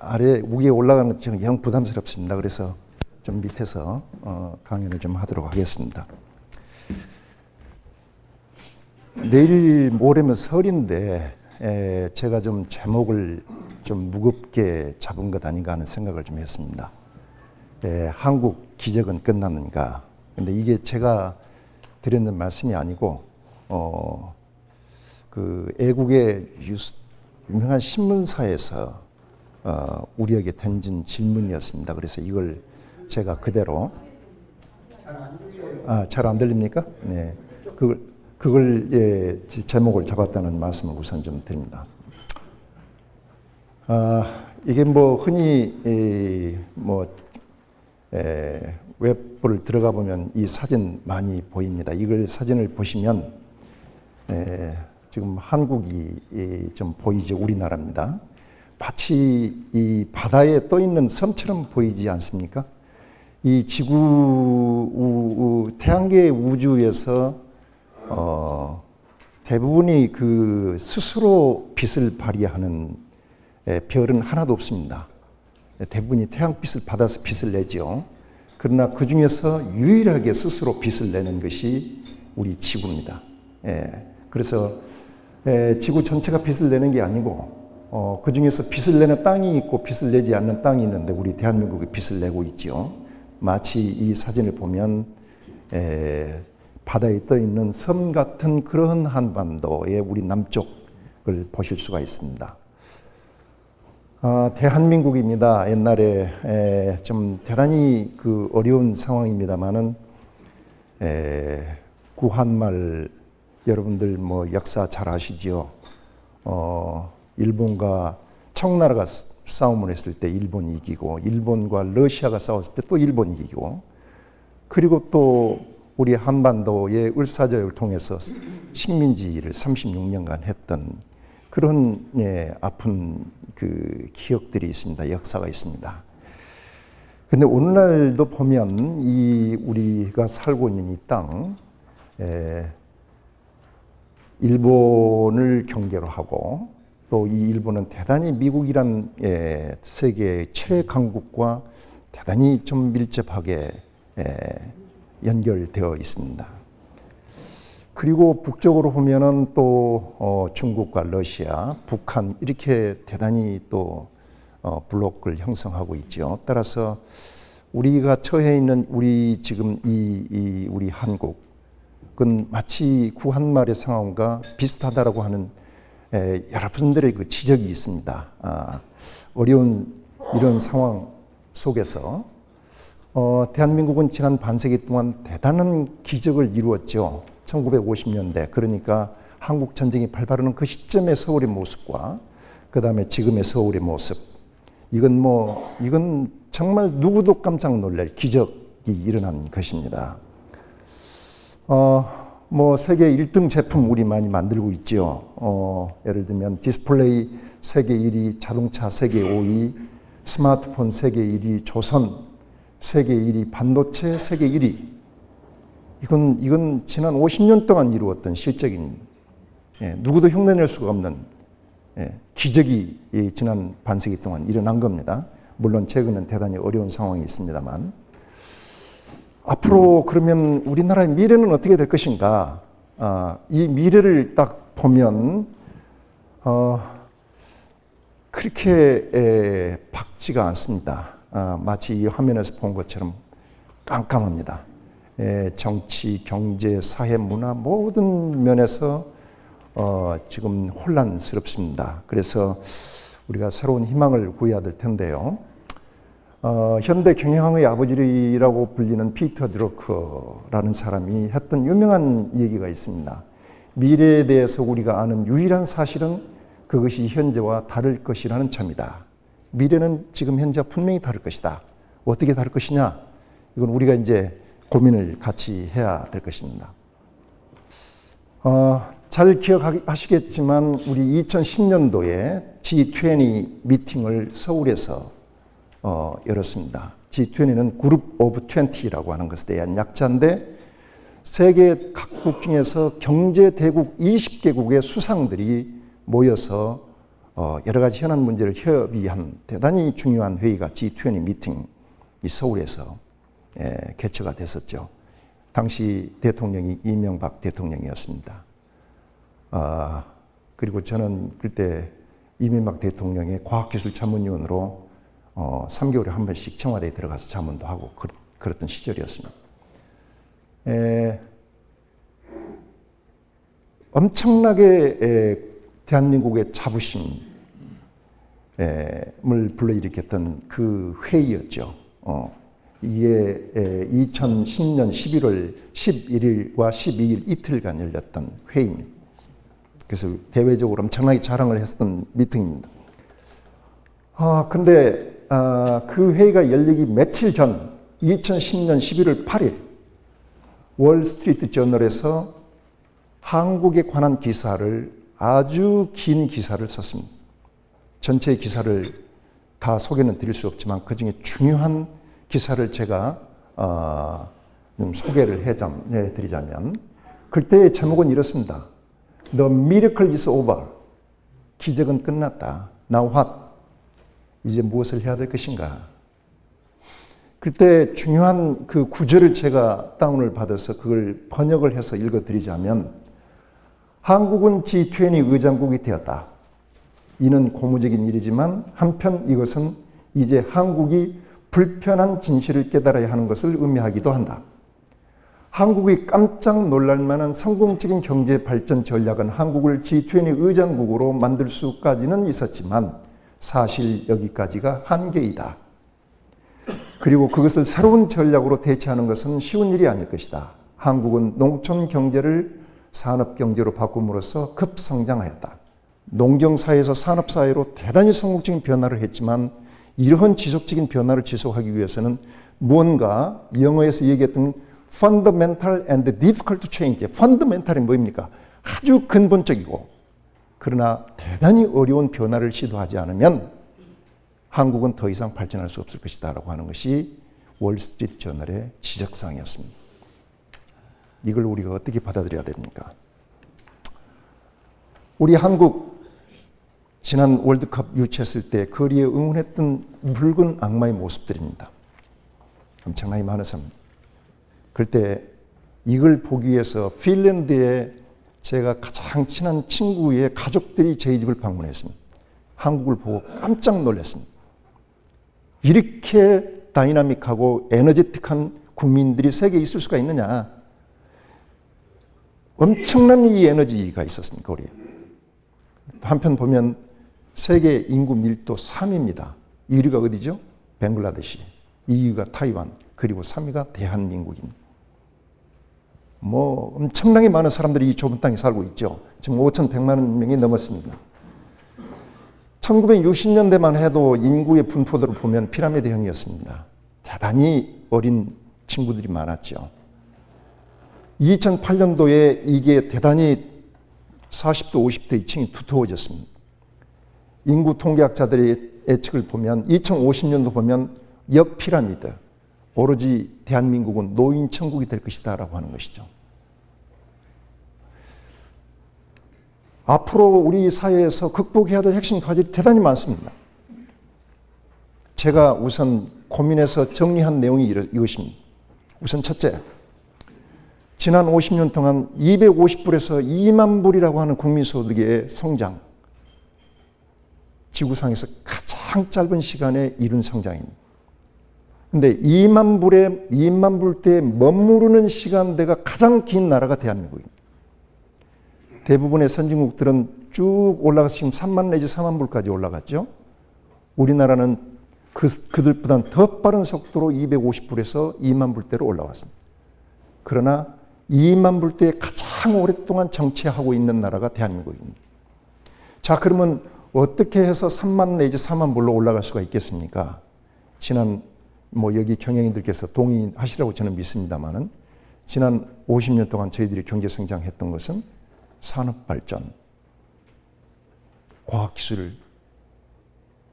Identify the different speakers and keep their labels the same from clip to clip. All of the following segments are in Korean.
Speaker 1: 아래 위에 올라가는 것 지금 영 부담스럽습니다. 그래서 좀 밑에서 강연을 좀 하도록 하겠습니다. 내일 모레면 설인데 제가 좀 제목을 좀 무겁게 잡은 것 아닌가 하는 생각을 좀 했습니다. 한국 기적은 끝났는가? 근데 이게 제가 드리는 말씀이 아니고 그 애국의 유명한 신문사에서 우리에게 던진 질문이었습니다. 그래서 이걸 제가 그대로 잘 안 들립니까? 네, 그걸 제목을 잡았다는 말씀을 우선 좀 드립니다. 이게 뭐 흔히 웹을 들어가 보면 이 사진 많이 보입니다. 이걸 사진을 보시면 지금 한국이 좀 보이죠. 우리나라입니다. 마치 이 바다에 떠 있는 섬처럼 보이지 않습니까? 이 지구 태양계 우주에서 대부분이 그 스스로 빛을 발휘하는 별은 하나도 없습니다. 대부분이 태양빛을 받아서 빛을 내죠. 그러나 그 중에서 유일하게 스스로 빛을 내는 것이 우리 지구입니다. 그래서 지구 전체가 빛을 내는 게 아니고 그 중에서 빛을 내는 땅이 있고 빛을 내지 않는 땅이 있는데 우리 대한민국이 빛을 내고 있죠. 마치 이 사진을 보면 바다에 떠 있는 섬 같은 그런 한반도의 우리 남쪽을 보실 수가 있습니다. 대한민국입니다. 옛날에 좀 대단히 그 어려운 상황입니다만은 구한말 여러분들 뭐 역사 잘 아시지요. 일본과 청나라가 싸움을 했을 때 일본이 이기고, 일본과 러시아가 싸웠을 때 또 일본이 이기고, 그리고 또 우리 한반도의 을사조약을 통해서 식민지를 36년간 했던 그런 아픈 그 기억들이 있습니다. 역사가 있습니다. 근데 오늘날도 보면 이 우리가 살고 있는 이 땅, 일본을 경계로 하고 또 이 일본은 대단히 미국이란 세계의 최강국과 대단히 좀 밀접하게 연결되어 있습니다. 그리고 북쪽으로 보면은 또 중국과 러시아, 북한 이렇게 대단히 또 블록을 형성하고 있죠. 따라서 우리가 처해 있는 우리 지금 이 우리 한국은 마치 구한말의 상황과 비슷하다라고 하는 여러분들의 그 지적이 있습니다. 어려운 이런 상황 속에서 대한민국은 지난 반세기 동안 대단한 기적을 이루었죠. 1950년대, 그러니까 한국 전쟁이 발발하는 그 시점의 서울의 모습과 그 다음에 지금의 서울의 모습, 이건 정말 누구도 깜짝 놀랄 기적이 일어난 것입니다. 세계 1등 제품 우리 많이 만들고 있죠. 예를 들면 디스플레이 세계 1위, 자동차 세계 5위, 스마트폰 세계 1위, 조선 세계 1위, 반도체 세계 1위. 이건 지난 50년 동안 이루었던 실적인, 누구도 흉내낼 수가 없는 기적이 지난 반세기 동안 일어난 겁니다. 물론 최근은 대단히 어려운 상황이 있습니다만, 앞으로 그러면 우리나라의 미래는 어떻게 될 것인가? 이 미래를 딱 보면 그렇게 밝지가 않습니다. 마치 이 화면에서 본 것처럼 깜깜합니다. 정치, 경제, 사회, 문화 모든 면에서 지금 혼란스럽습니다. 그래서 우리가 새로운 희망을 구해야 될 텐데요. 현대 경영학의 아버지라고 불리는 피터 드러커라는 사람이 했던 유명한 얘기가 있습니다. 미래에 대해서 우리가 아는 유일한 사실은 그것이 현재와 다를 것이라는 점이다. 미래는 지금 현재와 분명히 다를 것이다. 어떻게 다를 것이냐? 이건 우리가 이제 고민을 같이 해야 될 것입니다. 잘 기억하시겠지만 우리 2010년도에 G20 미팅을 서울에서 열었습니다. G20는 그룹 오브 20라고 하는 것에 대한 약자인데 세계 각국 중에서 경제대국 20개국의 수상들이 모여서 여러 가지 현안 문제를 협의한 대단히 중요한 회의가 G20 미팅이 서울에서 개최가 됐었죠. 당시 대통령이 이명박 대통령이었습니다. 그리고 저는 그때 이명박 대통령의 과학기술자문위원으로 3개월에 한 번씩 청와대에 들어가서 자문도 하고 그랬던 시절이었습니다. 엄청나게 대한민국의 자부심을 불러일으켰던 그 회의였죠. 이게 2010년 11월 11일과 12일 이틀간 열렸던 회의입니다. 그래서 대외적으로 엄청나게 자랑을 했었던 미팅입니다. 근데 그 회의가 열리기 며칠 전 2010년 11월 8일 월스트리트 저널에서 한국에 관한 기사를 아주 긴 기사를 썼습니다. 전체 기사를 다 소개는 드릴 수 없지만 그 중에 중요한 기사를 제가 좀 소개를 해드리자면 그때의 제목은 이렇습니다. The miracle is over. 기적은 끝났다. Now what? 이제 무엇을 해야 될 것인가? 그때 중요한 그 구절을 제가 다운을 받아서 그걸 번역을 해서 읽어드리자면 한국은 G20 의장국이 되었다. 이는 고무적인 일이지만 한편 이것은 이제 한국이 불편한 진실을 깨달아야 하는 것을 의미하기도 한다. 한국이 깜짝 놀랄 만한 성공적인 경제 발전 전략은 한국을 G20 의장국으로 만들 수까지는 있었지만 사실 여기까지가 한계이다. 그리고 그것을 새로운 전략으로 대체하는 것은 쉬운 일이 아닐 것이다. 한국은 농촌 경제를 산업 경제로 바꿈으로써 급성장하였다. 농경사회에서 산업사회로 대단히 성공적인 변화를 했지만 이러한 지속적인 변화를 지속하기 위해서는 무언가 영어에서 얘기했던 fundamental and difficult change. fundamental이 뭐입니까? 아주 근본적이고 그러나 대단히 어려운 변화를 시도하지 않으면 한국은 더 이상 발전할 수 없을 것이다 라고 하는 것이 월스트리트 저널의 지적사항이었습니다. 이걸 우리가 어떻게 받아들여야 됩니까? 우리 한국 지난 월드컵 유치했을 때 거리에 응원했던 붉은 악마의 모습들입니다. 엄청나게 많은 사람. 그때 이걸 보기 위해서 핀란드에 제가 가장 친한 친구의 가족들이 저희 집을 방문했습니다. 한국을 보고 깜짝 놀랐습니다. 이렇게 다이나믹하고 에너제틱한 국민들이 세계에 있을 수가 있느냐. 엄청난 이 에너지가 있었습니다. 거리에. 한편 보면 세계 인구 밀도 3위입니다. 1위가 어디죠? 벵글라데시, 2위가 타이완, 그리고 3위가 대한민국입니다. 엄청나게 많은 사람들이 이 좁은 땅에 살고 있죠. 지금 5,100만 명이 넘었습니다. 1960년대만 해도 인구의 분포도를 보면 피라미드형이었습니다. 대단히 어린 친구들이 많았죠. 2008년도에 이게 대단히 40대, 50대 층이 두터워졌습니다. 인구 통계학자들의 예측을 보면 2050년도 보면 역피라미드, 오로지 대한민국은 노인 천국이 될 것이다 라고 하는 것이죠. 앞으로 우리 사회에서 극복해야 될 핵심 과제들이 대단히 많습니다. 제가 우선 고민해서 정리한 내용이 이것입니다. 우선 첫째, 지난 50년 동안 250불에서 2만 불이라고 하는 국민소득의 성장, 지구상에서 가장 짧은 시간에 이룬 성장입니다. 근데 2만 불대에 머무르는 시간대가 가장 긴 나라가 대한민국입니다. 대부분의 선진국들은 쭉 올라가서 지금 3만 내지 4만 불까지 올라갔죠. 우리나라는 그들보다는 더 빠른 속도로 250불에서 2만 불대로 올라왔습니다. 그러나 2만 불대에 가장 오랫동안 정체하고 있는 나라가 대한민국입니다. 자, 그러면 어떻게 해서 3만 내지 4만 불로 올라갈 수가 있겠습니까? 지난 여기 경영인들께서 동의하시라고 저는 믿습니다만은 지난 50년 동안 저희들이 경제 성장했던 것은 산업 발전, 과학기술을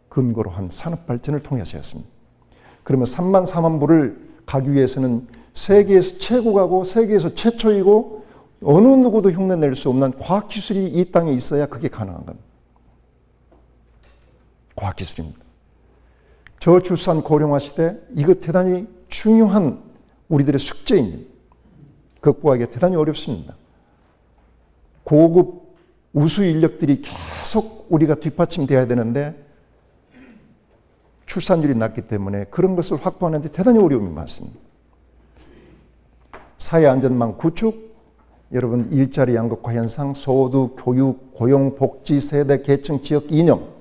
Speaker 1: 근거로 한 산업 발전을 통해서였습니다. 그러면 3만 4만 불을 가기 위해서는 세계에서 최고가고 세계에서 최초이고 어느 누구도 흉내낼 수 없는 과학기술이 이 땅에 있어야 그게 가능한 겁니다. 과학기술입니다. 저출산 고령화 시대, 이거 대단히 중요한 우리들의 숙제입니다. 극복하기가 대단히 어렵습니다. 고급 우수 인력들이 계속 우리가 뒷받침돼야 되는데 출산율이 낮기 때문에 그런 것을 확보하는 데 대단히 어려움이 많습니다. 사회안전망 구축, 여러분 일자리 양극화 현상, 소득, 교육, 고용, 복지, 세대, 계층, 지역 이념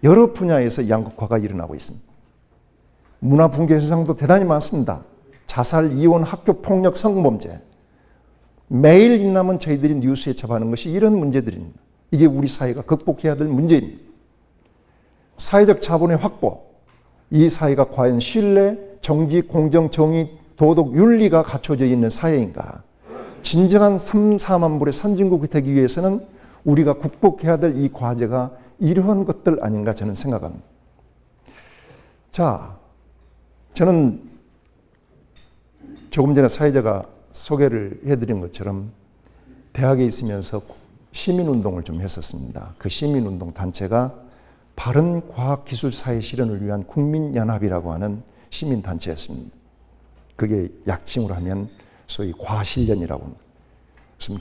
Speaker 1: 여러 분야에서 양극화가 일어나고 있습니다. 문화 붕괴 현상도 대단히 많습니다. 자살, 이혼, 학교 폭력, 성범죄. 매일 있나면 저희들이 뉴스에 접하는 것이 이런 문제들입니다. 이게 우리 사회가 극복해야 될 문제입니다. 사회적 자본의 확보, 이 사회가 과연 신뢰, 정직, 공정, 정의, 도덕, 윤리가 갖춰져 있는 사회인가? 진정한 3, 4만 불의 선진국이 되기 위해서는 우리가 극복해야 될 이 과제가 이러한 것들 아닌가 저는 생각합니다. 자, 저는 조금 전에 사회자가 소개를 해드린 것처럼 대학에 있으면서 시민운동을 좀 했었습니다. 그 시민운동 단체가 바른 과학기술사회 실현을 위한 국민연합이라고 하는 시민단체였습니다. 그게 약칭으로 하면 소위 과실련이라고 합니다.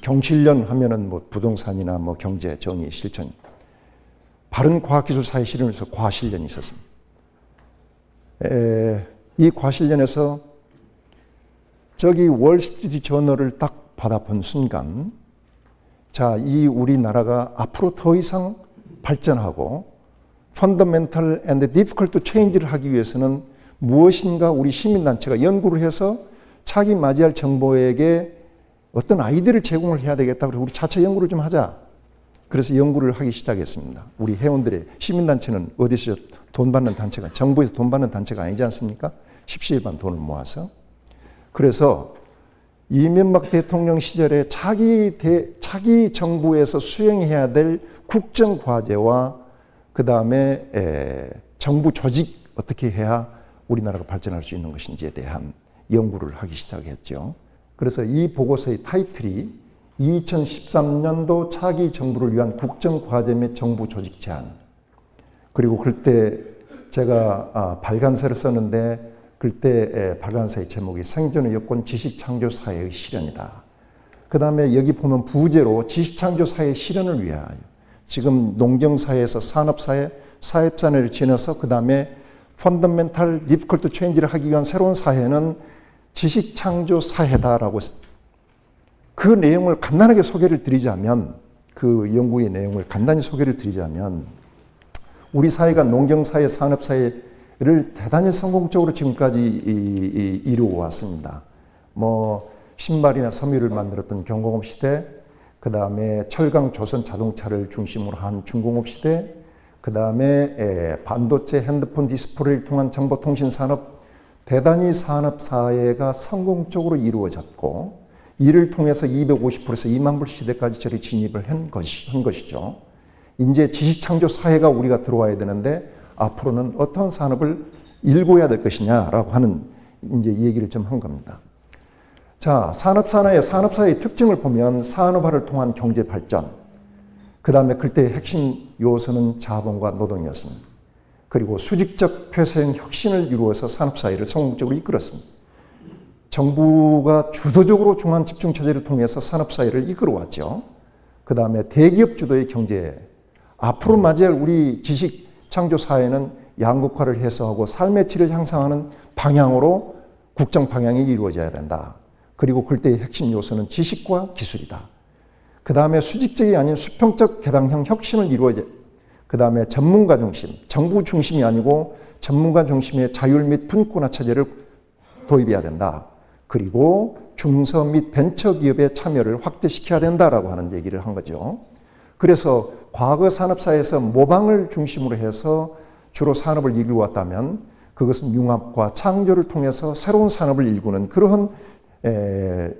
Speaker 1: 경실련 하면은 뭐 부동산이나 뭐 경제, 정의, 실천. 바른 과학기술사회 실현을 위해서 과실련이 있었습니다. 이 과실련에서 저기 월스트리트 저널을 딱 받아본 순간, 자, 이 우리나라가 앞으로 더 이상 발전하고 fundamental and difficult change를 하기 위해서는 무엇인가 우리 시민단체가 연구를 해서 차기 맞이할 정부에게 어떤 아이디어를 제공을 해야 되겠다. 그래서 우리 자체 연구를 좀 하자. 그래서 연구를 하기 시작했습니다. 우리 회원들의 시민단체는 어디서 돈 받는 단체가, 정부에서 돈 받는 단체가 아니지 않습니까? 십시일반 돈을 모아서. 그래서 이명박 대통령 시절에 차기 정부에서 수행해야 될 국정과제와 그 다음에 정부 조직 어떻게 해야 우리나라가 발전할 수 있는 것인지에 대한 연구를 하기 시작했죠. 그래서 이 보고서의 타이틀이 2013년도 차기 정부를 위한 국정과제 및 정부 조직 제안. 그리고 그때 제가 발간서를 썼는데 그때 발간서의 제목이 생존의 여건 지식창조사회의 실현이다. 그 다음에 여기 보면 부제로 지식창조사회의 실현을 위하여 지금 농경사회에서 산업사회, 사회사회를 지나서 그 다음에 펀더멘탈 디피컬트 체인지를 하기 위한 새로운 사회는 지식창조사회다라고 그 내용을 간단하게 소개를 드리자면, 그 연구의 내용을 간단히 소개를 드리자면, 우리 사회가 농경사회, 산업사회를 대단히 성공적으로 지금까지 이루어 왔습니다. 뭐 신발이나 섬유를 만들었던 경공업 시대, 그 다음에 철강, 조선 자동차를 중심으로 한 중공업 시대, 그 다음에 반도체, 핸드폰, 디스플레이를 통한 정보통신 산업, 대단히 산업사회가 성공적으로 이루어졌고, 이를 통해서 250%에서 2만 불 시대까지 저리 진입을 한 것이죠. 이제 지식창조 사회가 우리가 들어와야 되는데 앞으로는 어떤 산업을 일궈야 될 것이냐라고 하는 이제 얘기를 좀 한 겁니다. 자, 산업사회의 특징을 보면 산업화를 통한 경제 발전, 그 다음에 그때의 핵심 요소는 자본과 노동이었습니다. 그리고 수직적 폐쇄형 혁신을 이루어서 산업사회를 성공적으로 이끌었습니다. 정부가 주도적으로 중앙 집중 체제를 통해서 산업사회를 이끌어왔죠. 그 다음에 대기업 주도의 경제, 앞으로 맞이할 우리 지식 창조 사회는 양극화를 해소하고 삶의 질을 향상하는 방향으로 국정 방향이 이루어져야 된다. 그리고 그때의 핵심 요소는 지식과 기술이다. 그 다음에 수직적이 아닌 수평적 개방형 혁신을 이루어져. 그 다음에 전문가 중심, 정부 중심이 아니고 전문가 중심의 자율 및 분권화 체제를 도입해야 된다. 그리고 중소 및 벤처기업의 참여를 확대시켜야 된다라고 하는 얘기를 한 거죠. 그래서 과거 산업사회에서 모방을 중심으로 해서 주로 산업을 이루어왔다면 그것은 융합과 창조를 통해서 새로운 산업을 일구는 그러한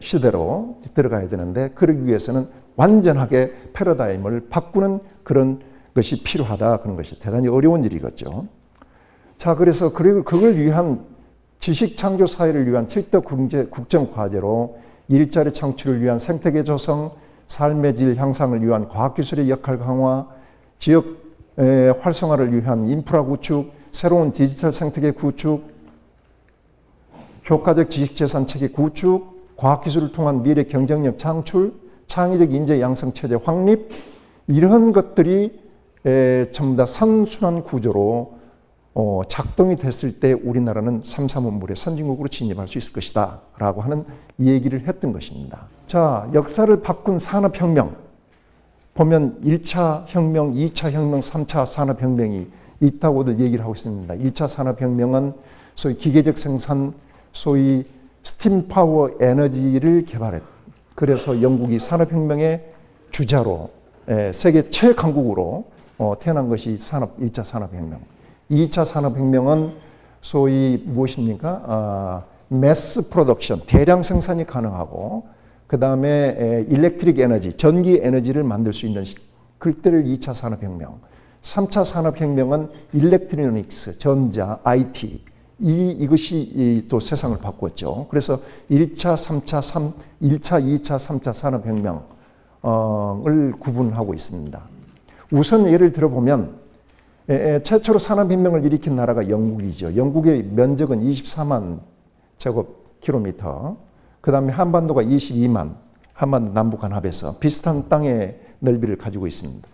Speaker 1: 시대로 들어가야 되는데, 그러기 위해서는 완전하게 패러다임을 바꾸는 그런 것이 필요하다. 그런 것이 대단히 어려운 일이겠죠. 자, 그래서 그걸 위한 지식창조 사회를 위한 7대 국정과제로 일자리 창출을 위한 생태계 조성, 삶의 질 향상을 위한 과학기술의 역할 강화, 지역 활성화를 위한 인프라 구축, 새로운 디지털 생태계 구축, 효과적 지식재산 체계 구축, 과학기술을 통한 미래 경쟁력 창출, 창의적 인재 양성 체제 확립, 이런 것들이 전부 다 선순환 구조로 작동이 됐을 때 우리나라는 3, 4문물의 선진국으로 진입할 수 있을 것이다 라고 하는 얘기를 했던 것입니다. 자, 역사를 바꾼 산업혁명 보면 1차 혁명, 2차 혁명, 3차 산업혁명이 있다고들 얘기를 하고 있습니다. 1차 산업혁명은 소위 기계적 생산, 소위 스팀 파워 에너지를 개발했다. 그래서 영국이 산업혁명의 주자로 세계 최강국으로 태어난 것이 1차 산업혁명. 2차 산업혁명은 소위 무엇입니까? 매스 프로덕션, 대량 생산이 가능하고 그 다음에 일렉트릭 에너지, 전기 에너지를 만들 수 있는 그때를 2차 산업혁명. 3차 산업혁명은 일렉트로닉스, 전자, IT 이것이 또 세상을 바꿨죠. 그래서 1차, 3차, 1차, 2차, 3차 산업혁명을 구분하고 있습니다. 우선 예를 들어보면 최초로 산업혁명을 일으킨 나라가 영국이죠. 영국의 면적은 24만 제곱킬로미터, 그 다음에 한반도가 22만, 한반도 남북 한합에서 비슷한 땅의 넓이를 가지고 있습니다.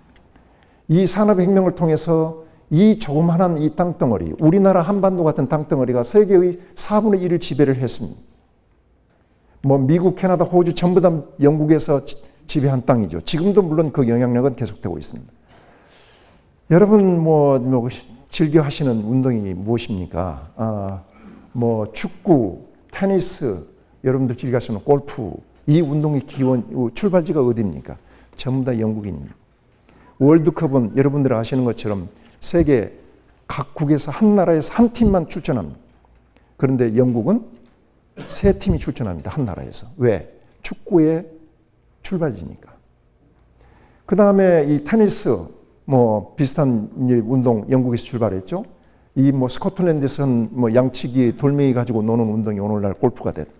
Speaker 1: 이 산업혁명을 통해서 이 조그마한 이 땅덩어리, 우리나라 한반도 같은 땅덩어리가 세계의 4분의 1을 지배를 했습니다. 미국, 캐나다, 호주 전부 다 영국에서 지배한 땅이죠. 지금도 물론 그 영향력은 계속되고 있습니다. 여러분 즐겨 하시는 운동이 무엇입니까? 축구, 테니스, 여러분들 즐겨 하시는 골프, 이 운동의 기원, 출발지가 어디입니까? 전부 다 영국입니다. 월드컵은 여러분들 아시는 것처럼 세계 각국에서 한 나라에서 한 팀만 출전합니다. 그런데 영국은 세 팀이 출전합니다. 한 나라에서. 왜? 축구의 출발지니까. 그 다음에 이 테니스, 비슷한 운동 영국에서 출발했죠. 이 스코틀랜드에서는 양치기, 돌멩이 가지고 노는 운동이 오늘날 골프가 됐다.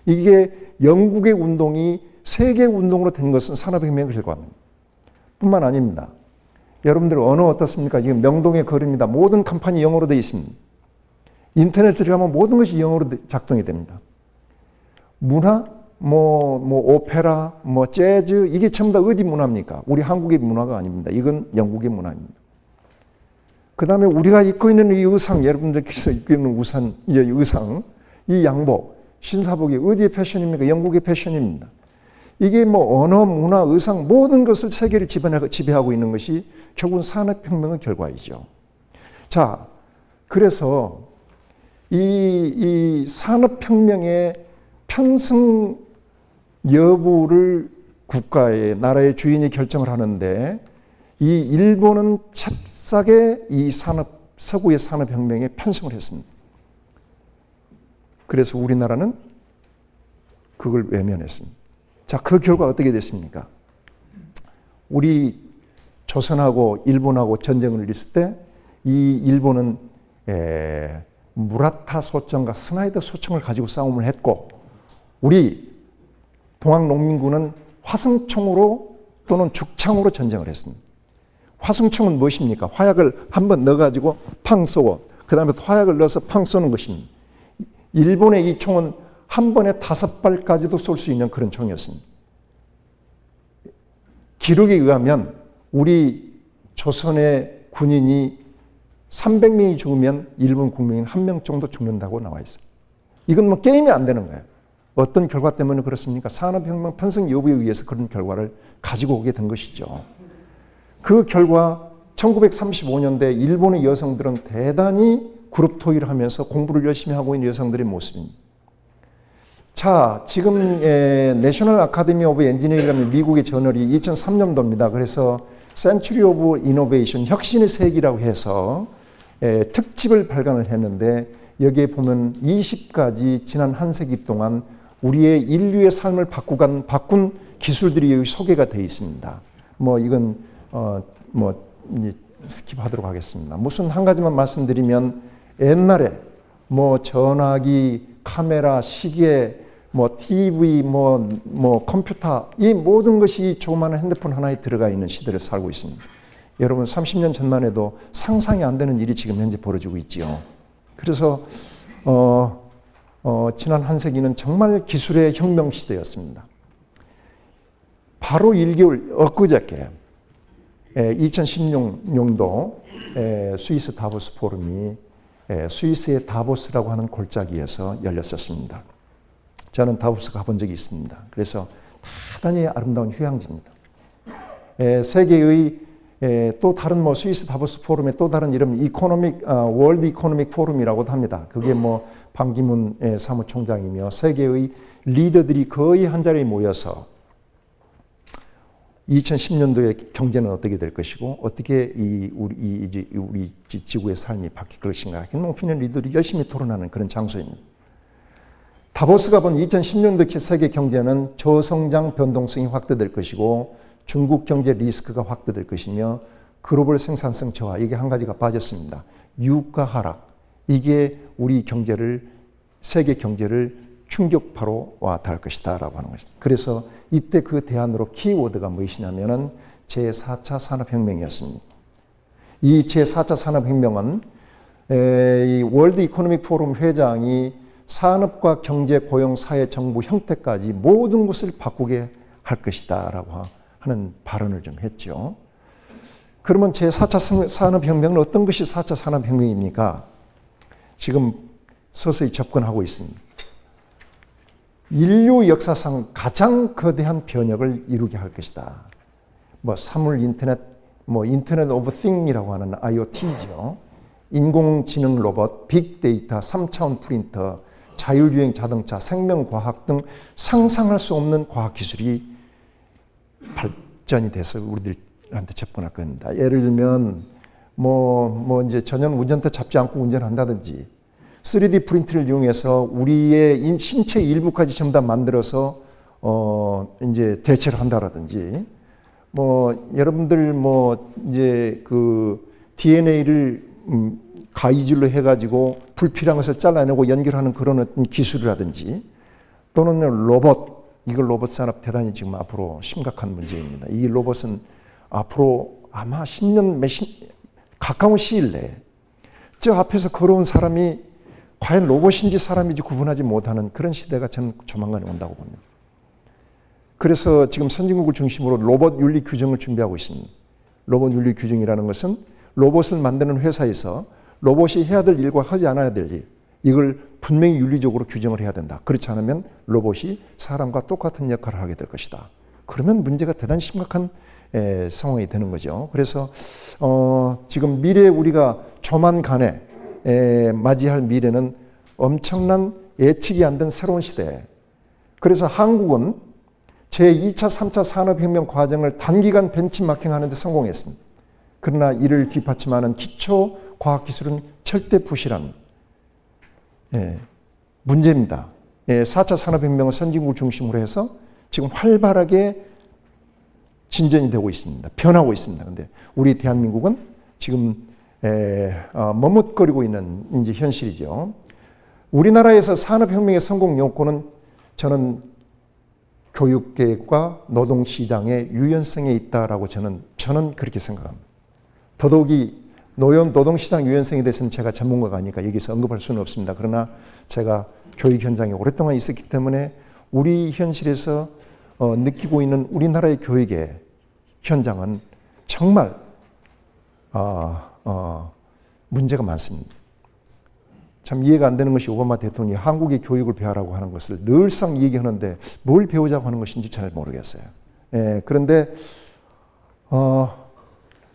Speaker 1: 이게 영국의 운동이 세계 운동으로 된 것은 산업혁명의 결과입니다. 뿐만 아닙니다. 여러분들 언어 어떻습니까? 지금 명동의 거리입니다. 모든 간판이 영어로 되어 있습니다. 인터넷 들어가면 모든 것이 영어로 작동이 됩니다. 문화, 오페라, 재즈, 이게 전부 다 어디 문화입니까? 우리 한국의 문화가 아닙니다. 이건 영국의 문화입니다. 그 다음에 우리가 입고 있는 이 의상, 여러분들께서 입고 있는 의상, 이 양복, 신사복이 어디의 패션입니까? 영국의 패션입니다. 이게 언어, 문화, 의상 모든 것을 세계를 지배하고 있는 것이 결국은 산업혁명의 결과이죠. 자, 그래서 이 산업혁명의 편승 여부를 국가의 나라의 주인이 결정을 하는데 이 일본은 잽싸게 이 서구의 산업혁명에 편승을 했습니다. 그래서 우리나라는 그걸 외면했습니다. 자, 그 결과 어떻게 됐습니까? 우리 조선하고 일본하고 전쟁을 일었을 때 이 일본은 무라타 소총과 스나이더 소총을 가지고 싸움을 했고 우리 동학농민군은 화승총으로 또는 죽창으로 전쟁을 했습니다. 화승총은 무엇입니까? 화약을 한번 넣어가지고 팡 쏘고 그 다음에 화약을 넣어서 팡 쏘는 것입니다. 일본의 이 총은 한 번에 5발까지도 쏠 수 있는 그런 총이었습니다. 기록에 의하면 우리 조선의 군인이 300명이 죽으면 일본 국민인 1명 정도 죽는다고 나와 있어요. 이건 게임이 안 되는 거예요. 어떤 결과 때문에 그렇습니까? 산업혁명 편승 여부에 의해서 그런 결과를 가지고 오게 된 것이죠. 그 결과 1935년대 일본의 여성들은 대단히 그룹 토의를 하면서 공부를 열심히 하고 있는 여성들의 모습입니다. 자, 지금 내셔널 아카데미 오브 엔지니어링이라는 미국의 저널이 2003년도입니다. 그래서 센츄리 오브 이노베이션, 혁신의 세기라고 해서 특집을 발간을 했는데 여기에 보면 20가지 지난 한 세기 동안 우리의 인류의 삶을 바꾼 기술들이 여기 소개가 되어 있습니다. 이건 스킵하도록 하겠습니다. 무슨 한 가지만 말씀드리면 옛날에 전화기, 카메라, 시계, TV, 컴퓨터 이 모든 것이 조그마한 핸드폰 하나에 들어가 있는 시대를 살고 있습니다. 여러분 30년 전만 해도 상상이 안 되는 일이 지금 현재 벌어지고 있지요. 그래서 지난 한 세기는 정말 기술의 혁명 시대였습니다. 바로 1개월 엊그저께 2016년도 스위스 다보스 포럼이 스위스의 다보스라고 하는 골짜기에서 열렸었습니다. 저는 다보스 가본 적이 있습니다. 그래서 대단히 아름다운 휴양지입니다. 세계의 또 다른 스위스 다보스 포럼의 또 다른 이름 월드 이코노믹 포럼이라고도 합니다. 그게 반기문 사무총장이며 세계의 리더들이 거의 한 자리에 모여서 2010년도에 경제는 어떻게 될 것이고 어떻게 우리 지구의 삶이 바뀔 것인가 높이는 리더들이 열심히 토론하는 그런 장소입니다. 다보스가 본 2010년도 세계 경제는 저성장 변동성이 확대될 것이고 중국 경제 리스크가 확대될 것이며 글로벌 생산성 저하, 이게 한 가지가 빠졌습니다. 유가 하락, 이게 우리 경제를, 세계 경제를 충격파로 닿을 것이다 라고 하는 것입니다. 그래서 이때 그 대안으로 키워드가 무엇이냐면은 제4차 산업혁명이었습니다. 이 제4차 산업혁명은 이 월드 이코노믹 포럼 회장이 산업과 경제, 고용, 사회, 정부 형태까지 모든 것을 바꾸게 할 것이다 라고 하는 발언을 좀 했죠. 그러면 제4차 산업혁명은 어떤 것이 4차 산업혁명입니까? 지금 서서히 접근하고 있습니다. 인류 역사상 가장 거대한 변혁을 이루게 할 것이다. 사물 인터넷, 인터넷 오브 띵이라고 하는 IoT죠. 인공지능 로봇, 빅데이터, 3차원 프린터, 자율주행 자동차, 생명과학 등 상상할 수 없는 과학기술이 발전이 돼서 우리들한테 접근할 겁니다. 예를 들면, 이제 전혀 운전대 잡지 않고 운전한다든지, 3D 프린트를 이용해서 우리의 신체 일부까지 전부 다 만들어서 이제 대체를 한다라든지, 여러분들 이제 그 DNA를 가위질로 해가지고 불필요한 것을 잘라내고 연결하는 그런 어떤 기술이라든지, 또는 이걸 로봇 산업 대단히 지금 앞으로 심각한 문제입니다. 이 로봇은 앞으로 아마 10년 가까운 시일 내에 저 앞에서 걸어온 사람이 과연 로봇인지 사람인지 구분하지 못하는 그런 시대가 저는 조만간 온다고 봅니다. 그래서 지금 선진국을 중심으로 로봇 윤리 규정을 준비하고 있습니다. 로봇 윤리 규정이라는 것은 로봇을 만드는 회사에서 로봇이 해야 될 일과 하지 않아야 될 일, 이걸 분명히 윤리적으로 규정을 해야 된다. 그렇지 않으면 로봇이 사람과 똑같은 역할을 하게 될 것이다. 그러면 문제가 대단히 심각한 상황이 되는 거죠. 그래서 지금 미래에 우리가 조만간에 맞이할 미래는 엄청난 예측이 안 된 새로운 시대. 그래서 한국은 제2차, 3차 산업혁명 과정을 단기간 벤치마킹하는 데 성공했습니다. 그러나 이를 뒷받침하는 기초 과학기술은 절대 부실한 문제입니다. 4차 산업혁명은 선진국을 중심으로 해서 지금 활발하게 진전이 되고 있습니다. 변하고 있습니다. 그런데 우리 대한민국은 지금 머뭇거리고 있는 이제 현실이죠. 우리나라에서 산업혁명의 성공 요건은 저는 교육계획과 노동시장의 유연성에 있다라고 저는 그렇게 생각합니다. 더더욱이 노동시장 유연성에 대해서는 제가 전문가가 아니니까 여기서 언급할 수는 없습니다. 그러나 제가 교육 현장에 오랫동안 있었기 때문에 우리 현실에서 느끼고 있는 우리나라의 교육의 현장은 정말 문제가 많습니다. 참 이해가 안 되는 것이 오바마 대통령이 한국의 교육을 배우라고 하는 것을 늘상 얘기하는데 뭘 배우자고 하는 것인지 잘 모르겠어요. 그런데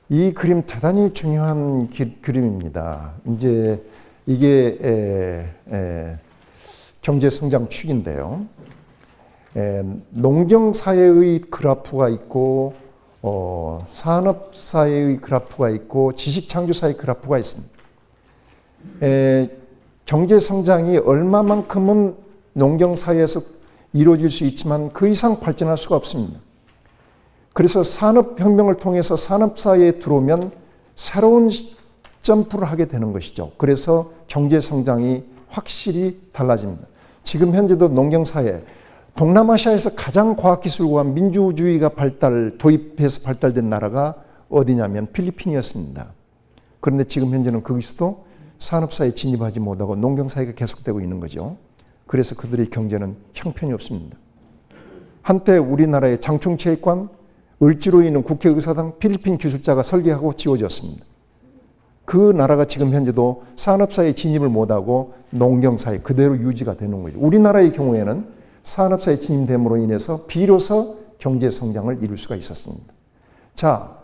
Speaker 1: 이 그림 대단히 중요한 그림입니다. 이제 이게 경제 성장 축인데요. 농경 사회의 그래프가 있고 산업 사회의 그래프가 있고 지식 창조 사회의 그래프가 있습니다. 경제 성장이 얼마만큼은 농경 사회에서 이루어질 수 있지만 그 이상 발전할 수가 없습니다. 그래서 산업혁명을 통해서 산업사회에 들어오면 새로운 점프를 하게 되는 것이죠. 그래서 경제성장이 확실히 달라집니다. 지금 현재도 농경사회, 동남아시아에서 가장 과학기술과 민주주의가 도입해서 발달된 나라가 어디냐면 필리핀이었습니다. 그런데 지금 현재는 거기서도 산업사에 진입하지 못하고 농경사회가 계속되고 있는 거죠. 그래서 그들의 경제는 형편이 없습니다. 한때 우리나라의 장충체육관, 을지로에 있는 국회의사당 필리핀 기술자가 설계하고 지어졌습니다. 그 나라가 지금 현재도 산업사에 진입을 못하고 농경사회 그대로 유지가 되는 거죠. 우리나라의 경우에는 산업사에 진입됨으로 인해서 비로소 경제성장을 이룰 수가 있었습니다. 자,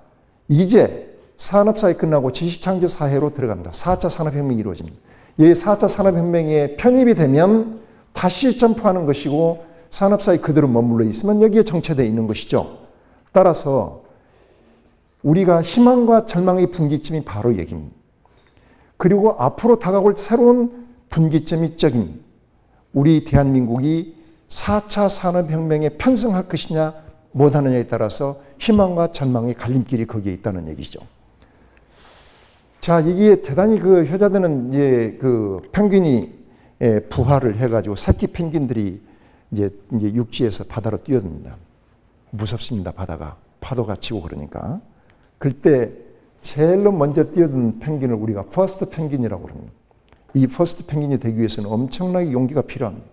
Speaker 1: 이제 산업사회 끝나고 지식창조사회로 들어갑니다. 4차 산업혁명이 이루어집니다. 이 4차 산업혁명에 편입이 되면 다시 점프하는 것이고 산업사회 그대로 머물러 있으면 여기에 정체되어 있는 것이죠. 따라서 우리가 희망과 절망의 분기점이 바로 여기입니다. 그리고 앞으로 다가올 새로운 분기점이 저기입니다. 우리 대한민국이 4차 산업혁명에 편승할 것이냐 못하느냐에 따라서 희망과 절망의 갈림길이 거기에 있다는 얘기죠. 자, 이게 대단히 그 효자들은 이제 그 펭귄이 부화를 해가지고 새끼 펭귄들이 이제 육지에서 바다로 뛰어듭니다. 무섭습니다, 바다가. 파도가 치고 그러니까. 그때 제일로 먼저 뛰어든 펭귄을 우리가 퍼스트 펭귄이라고 합니다. 이 퍼스트 펭귄이 되기 위해서는 엄청나게 용기가 필요합니다.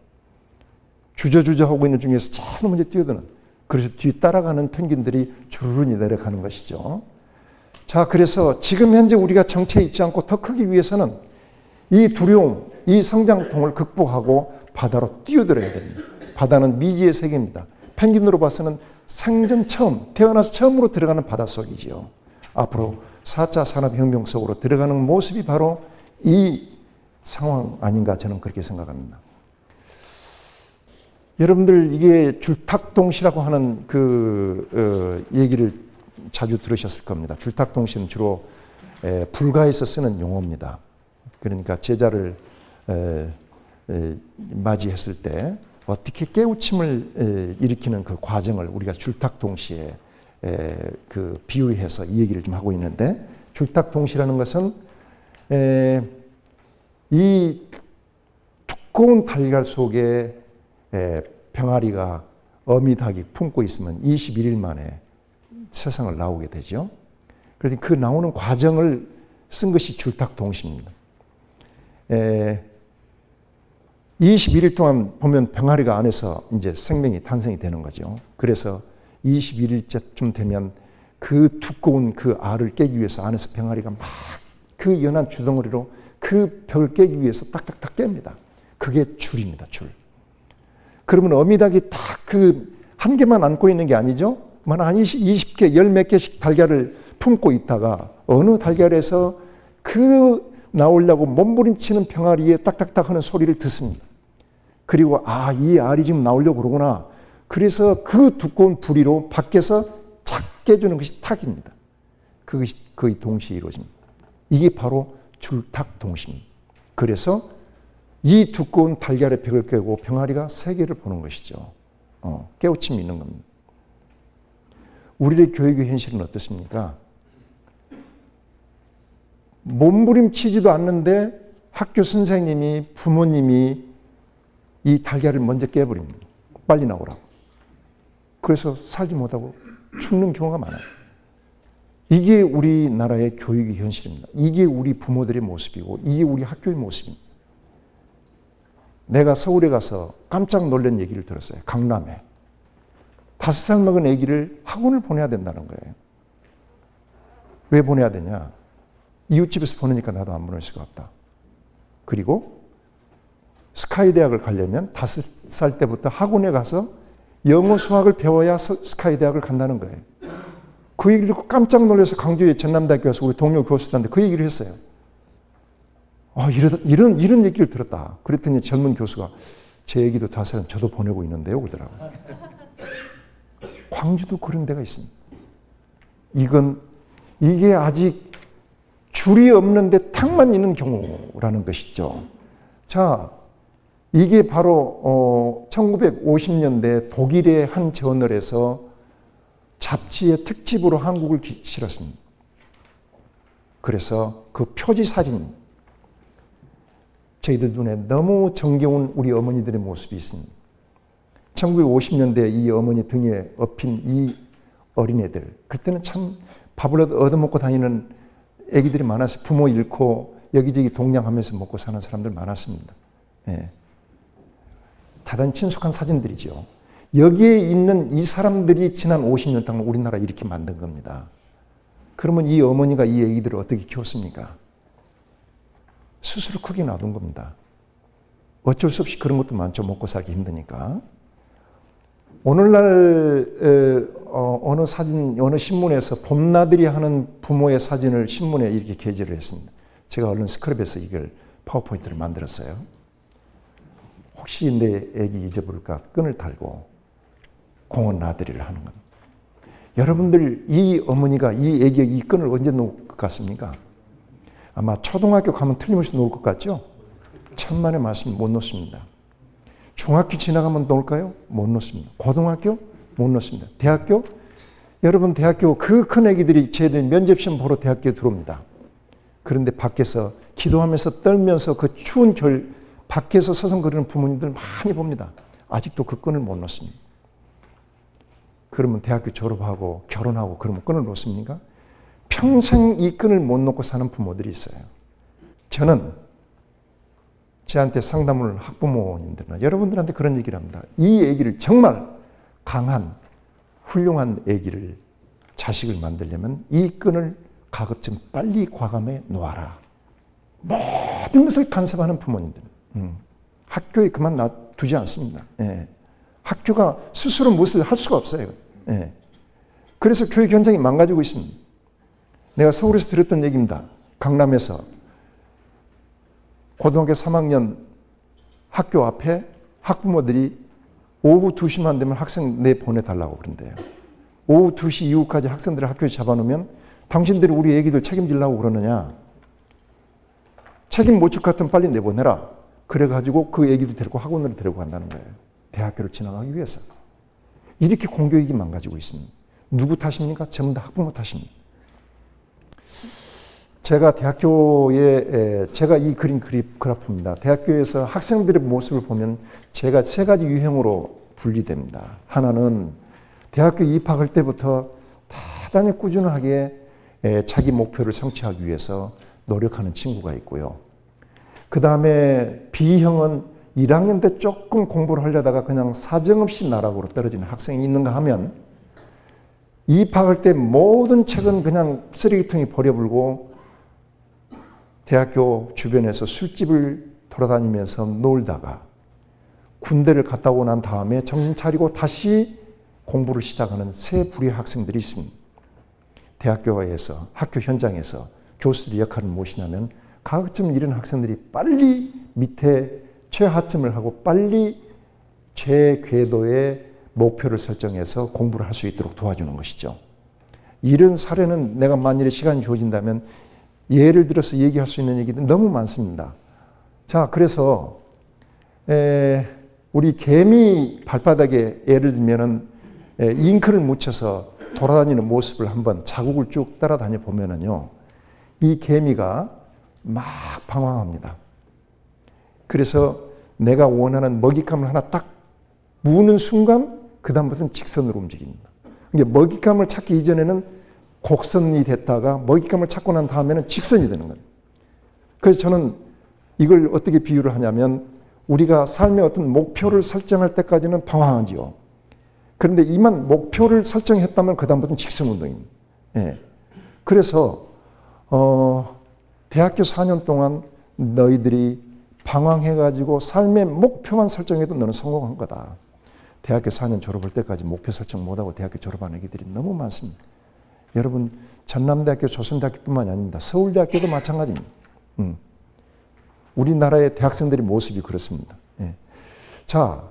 Speaker 1: 주저주저 하고 있는 중에서 제일 먼저 뛰어드는, 그래서 뒤따라가는 펭귄들이 주르르 내려가는 것이죠. 자, 그래서 지금 현재 우리가 정체에 있지 않고 더 크기 위해서는 이 두려움, 이 성장통을 극복하고 바다로 뛰어들어야 됩니다. 바다는 미지의 세계입니다. 펭귄으로 봐서는 생전 처음, 태어나서 처음으로 들어가는 바닷속이지요. 앞으로 4차 산업혁명 속으로 들어가는 모습이 바로 이 상황 아닌가 저는 그렇게 생각합니다. 여러분들 이게 줄탁동시라고 하는 얘기를 자주 들으셨을 겁니다. 줄탁동시는 주로 불가에서 쓰는 용어입니다. 그러니까 제자를 맞이했을 때 어떻게 깨우침을 일으키는 그 과정을 우리가 줄탁동시에 비유해서 이 얘기를 좀 하고 있는데, 줄탁동시라는 것은 이 두꺼운 달걀 속에 병아리가 어미닭이 품고 있으면 21일 만에 세상을 나오게 되죠. 그래서 그 나오는 과정을 쓴 것이 줄탁동시입니다. 21일 동안 보면 병아리가 안에서 이제 생명이 탄생이 되는 거죠. 그래서 21일째쯤 되면 그 두꺼운 그 알을 깨기 위해서 안에서 병아리가 막 그 연한 주덩어리로 그 벽을 깨기 위해서 딱딱딱 깹니다. 그게 줄입니다, 줄. 그러면 어미닭이 딱 그 한 개만 안고 있는 게 아니죠. 한 20개, 열 몇 개씩 달걀을 품고 있다가 어느 달걀에서 그 나오려고 몸부림치는 병아리에 딱딱딱 하는 소리를 듣습니다. 그리고 이 알이 지금 나오려고 그러구나. 그래서 그 두꺼운 부리로 밖에서 착 깨주는 것이 탁입니다. 그것이 거의 동시에 이루어집니다. 이게 바로 줄탁동시입니다. 그래서 이 두꺼운 달걀의 벽을 깨고 병아리가 세계를 보는 것이죠. 깨우침이 있는 겁니다. 우리의 교육의 현실은 어떻습니까? 몸부림치지도 않는데 학교 선생님이, 부모님이 이 달걀을 먼저 깨버립니다. 빨리 나오라고. 그래서 살지 못하고 죽는 경우가 많아요. 이게 우리나라의 교육의 현실입니다. 이게 우리 부모들의 모습이고 이게 우리 학교의 모습입니다. 내가 서울에 가서 깜짝 놀란 얘기를 들었어요. 강남에 5살 먹은 아기를 학원을 보내야 된다는 거예요. 왜 보내야 되냐? 이웃집에서 보내니까 나도 안 보낼 수가 없다. 그리고 스카이 대학을 가려면 5살 때부터 학원에 가서 영어 수학을 배워야 스카이 대학을 간다는 거예요. 그 얘기를 듣고 깜짝 놀라서 강주의 전남대학교 가서 우리 동료 교수들한테 그 얘기를 했어요. 이런 얘기를 들었다. 그랬더니 젊은 교수가 제 얘기도 5살은 저도 보내고 있는데요. 그러더라고요. 광주도 그런 데가 있습니다. 이게 아직 줄이 없는데 탁만 있는 경우라는 것이죠. 자, 이게 바로 1950년대 독일의 한 저널에서 잡지의 특집으로 한국을 실었습니다. 그래서 그 표지 사진, 저희들 눈에 너무 정겨운 우리 어머니들의 모습이 있습니다. 1950년대 이 어머니 등에 업힌 이 어린애들, 그때는 참 밥을 얻어먹고 다니는 애기들이 많았어요. 부모 잃고 여기저기 동냥하면서 먹고 사는 사람들 많았습니다. 예. 대단히 친숙한 사진들이죠. 여기에 있는 이 사람들이 지난 50년 동안 우리나라 이렇게 만든 겁니다. 그러면 이 어머니가 이 애기들을 어떻게 키웠습니까? 스스로 크게 놔둔 겁니다. 어쩔 수 없이 그런 것도 많죠. 먹고 살기 힘드니까. 오늘날 어느 사진, 어느 신문에서 봄나들이 하는 부모의 사진을 신문에 이렇게 게재를 했습니다. 제가 얼른 스크랩에서 이걸 파워포인트를 만들었어요. 혹시 내 애기 잊어버릴까 끈을 달고 공원 나들이를 하는 겁니다. 여러분들 이 어머니가 이 애기의 이 끈을 언제 놓을 것 같습니까? 아마 초등학교 가면 틀림없이 놓을 것 같죠? 천만의 말씀 못 놓습니다. 중학교 지나가면 놓을까요? 못 놓습니다. 고등학교? 못 놓습니다. 대학교? 여러분 대학교 그 큰 애기들이 쟤들 면접시험 보러 대학교에 들어옵니다. 그런데 밖에서 기도하면서 떨면서 그 추운 겨울 밖에서 서성거리는 부모님들 많이 봅니다. 아직도 그 끈을 못 놓습니다. 그러면 대학교 졸업하고 결혼하고 그러면 끈을 놓습니까? 평생 이 끈을 못 놓고 사는 부모들이 있어요. 저는 저한테 상담을 학부모님들은 여러분들한테 그런 얘기를 합니다. 이 아기를 정말 강한 훌륭한 아기를 자식을 만들려면 이 끈을 가급적 빨리 과감해 놓아라. 모든 것을 간섭하는 부모님들. 학교에 그만 놔두지 않습니다. 예. 학교가 스스로 무엇을 할 수가 없어요. 예. 그래서 교육 현장이 망가지고 있습니다. 내가 서울에서 들었던 얘기입니다. 강남에서 고등학교 3학년 학교 앞에 학부모들이 오후 2시만 되면 학생 내보내달라고 그런대요. 오후 2시 이후까지 학생들을 학교에 잡아놓으면 당신들이 우리 애기들 책임지려고 그러느냐. 책임 못 질 것 같으면 빨리 내보내라. 그래가지고 그 애기도 데리고 학원으로 데리고 간다는 거예요. 대학교를 지나가기 위해서. 이렇게 공교육이 망가지고 있습니다. 누구 탓입니까? 전부 다 학부모 탓입니다. 제가 대학교에 제가 이 그린 그래프입니다. 대학교에서 학생들의 모습을 보면 제가 세 가지 유형으로 분리됩니다. 하나는 대학교 입학할 때부터 대단히 꾸준하게 자기 목표를 성취하기 위해서 노력하는 친구가 있고요. 그 다음에 B형은 1학년 때 조금 공부를 하려다가 그냥 사정없이 나락으로 떨어지는 학생이 있는가 하면 입학할 때 모든 책은 그냥 쓰레기통에 버려버리고 대학교 주변에서 술집을 돌아다니면서 놀다가 군대를 갔다 오고 난 다음에 정신 차리고 다시 공부를 시작하는 세 부류의 학생들이 있습니다. 대학교에서 학교 현장에서 교수들의 역할은 무엇이냐면 가급적 이런 학생들이 빨리 밑에 최하점을 하고 빨리 최궤도의 목표를 설정해서 공부를 할 수 있도록 도와주는 것이죠. 이런 사례는 내가 만일에 시간이 주어진다면 예를 들어서 얘기할 수 있는 얘기는 너무 많습니다. 자, 그래서 우리 개미 발바닥에 예를 들면은 잉크를 묻혀서 돌아다니는 모습을 한번 자국을 쭉 따라다녀 보면은요, 이 개미가 막 방황합니다. 그래서 내가 원하는 먹잇감을 하나 딱 무는 순간 그 다음부터는 직선으로 움직입니다. 그러니까 먹잇감을 찾기 이전에는 곡선이 됐다가 먹잇감을 찾고 난 다음에는 직선이 되는 거예요. 그래서 저는 이걸 어떻게 비유를 하냐면 우리가 삶의 어떤 목표를 설정할 때까지는 방황하지요. 그런데 이만 목표를 설정했다면 그 다음부터는 직선 운동입니다. 예. 그래서 대학교 4년 동안 너희들이 방황해가지고 삶의 목표만 설정해도 너는 성공한 거다. 대학교 4년 졸업할 때까지 목표 설정 못하고 대학교 졸업한 애기들이 너무 많습니다. 여러분 전남대학교, 조선대학교뿐만이 아닙니다. 서울대학교도 마찬가지입니다. 우리나라의 대학생들의 모습이 그렇습니다. 예. 자,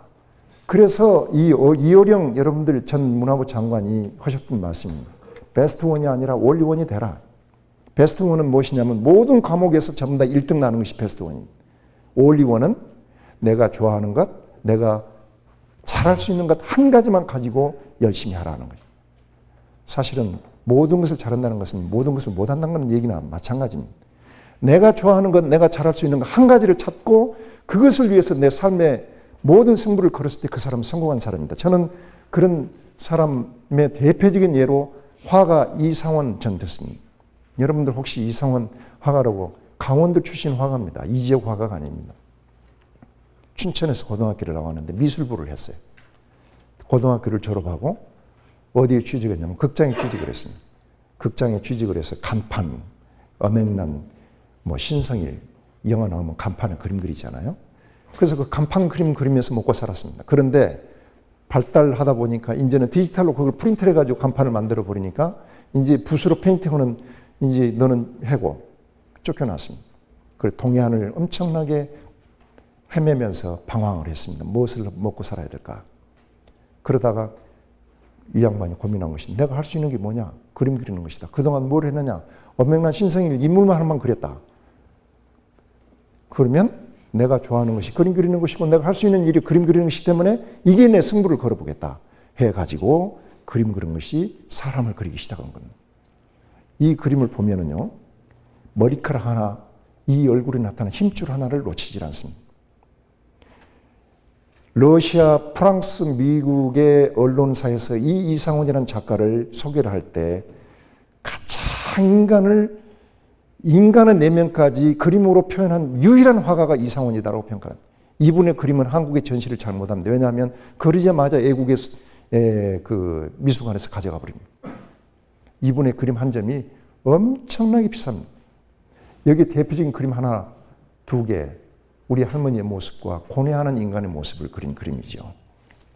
Speaker 1: 그래서 이호령 여러분들 전 문화부 장관이 하셨던 말씀입니다. 베스트 원이 아니라 올리 원이 되라. 베스트 원은 무엇이냐면 모든 과목에서 전부 다 1등 나는 것이 베스트 원입니다. 올리 원은 내가 좋아하는 것, 내가 잘할 수 있는 것 한 가지만 가지고 열심히 하라는 거예요. 사실은 모든 것을 잘한다는 것은 모든 것을 못한다는 얘기나 마찬가지입니다. 내가 좋아하는 것, 내가 잘할 수 있는 것 한 가지를 찾고 그것을 위해서 내 삶의 모든 승부를 걸었을 때 그 사람은 성공한 사람입니다. 저는 그런 사람의 대표적인 예로 화가 이상원 전 됐습니다. 여러분들 혹시 이상원 화가라고 강원도 출신 화가입니다. 이 지역 화가가 아닙니다. 춘천에서 고등학교를 나왔는데 미술부를 했어요. 고등학교를 졸업하고 어디에 취직했냐면 극장에 취직을 했습니다. 극장에 취직을 해서 간판, 엄앵란, 신성일 영화 나오면 간판에 그림 그리잖아요. 그래서 그 간판 그림 그리면서 먹고 살았습니다. 그런데 발달하다 보니까 이제는 디지털로 그걸 프린트를 해가지고 간판을 만들어 버리니까 이제 붓으로 페인팅하는 이제 너는 해고 쫓겨났습니다. 그래서 동해안을 엄청나게 헤매면서 방황을 했습니다. 무엇을 먹고 살아야 될까? 그러다가 이 양반이 고민한 것이 내가 할 수 있는 게 뭐냐? 그림 그리는 것이다. 그동안 뭘 했느냐? 엄청난 신성일 인물만 하나만 그렸다. 그러면 내가 좋아하는 것이 그림 그리는 것이고 내가 할 수 있는 일이 그림 그리는 것이기 때문에 이게 내 승부를 걸어보겠다 해가지고 그림 그리는 것이 사람을 그리기 시작한 겁니다. 이 그림을 보면은요, 머리카락 하나, 이 얼굴에 나타난 힘줄 하나를 놓치질 않습니다. 러시아, 프랑스, 미국의 언론사에서 이 이상원이라는 작가를 소개를 할 때 가장 인간의 내면까지 그림으로 표현한 유일한 화가가 이상원이다라고 평가합니다. 이분의 그림은 한국의 전시를 잘 못합니다. 왜냐하면 그리자마자 애국의 그 미술관에서 가져가 버립니다. 이분의 그림 한 점이 엄청나게 비쌉니다. 여기 대표적인 그림 하나, 두 개, 우리 할머니의 모습과 고뇌하는 인간의 모습을 그린 그림이죠.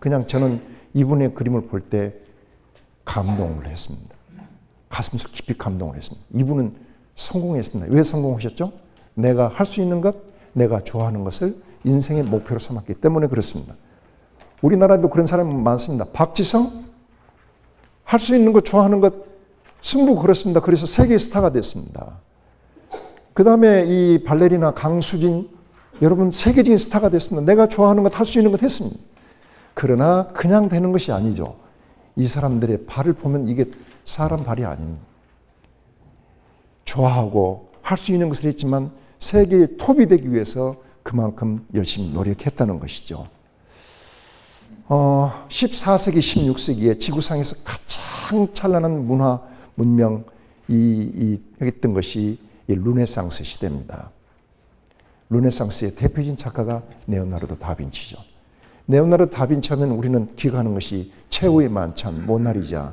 Speaker 1: 그냥 저는 이분의 그림을 볼 때 감동을 했습니다. 가슴속 깊이 감동을 했습니다. 이분은 성공했습니다. 왜 성공하셨죠? 내가 할 수 있는 것, 내가 좋아하는 것을 인생의 목표로 삼았기 때문에 그렇습니다. 우리나라도 그런 사람이 많습니다. 박지성, 할 수 있는 것, 좋아하는 것, 승부 걸었습니다. 그래서 세계 스타가 됐습니다. 그 다음에 이 발레리나 강수진, 여러분 세계적인 스타가 됐습니다. 내가 좋아하는 것, 할 수 있는 것 했습니다. 그러나 그냥 되는 것이 아니죠. 이 사람들의 발을 보면 이게 사람 발이 아닙니다. 좋아하고 할 수 있는 것을 했지만 세계의 톱이 되기 위해서 그만큼 열심히 노력했다는 것이죠. 14세기, 16세기에 지구상에서 가장 찬란한 문화, 문명, 했던 것이 이 르네상스 시대입니다. 르네상스의 대표적인 작가가 레오나르도 다빈치죠. 레오나르도 다빈치 하면 우리는 기억하는 것이 최후의 만찬, 모나리자,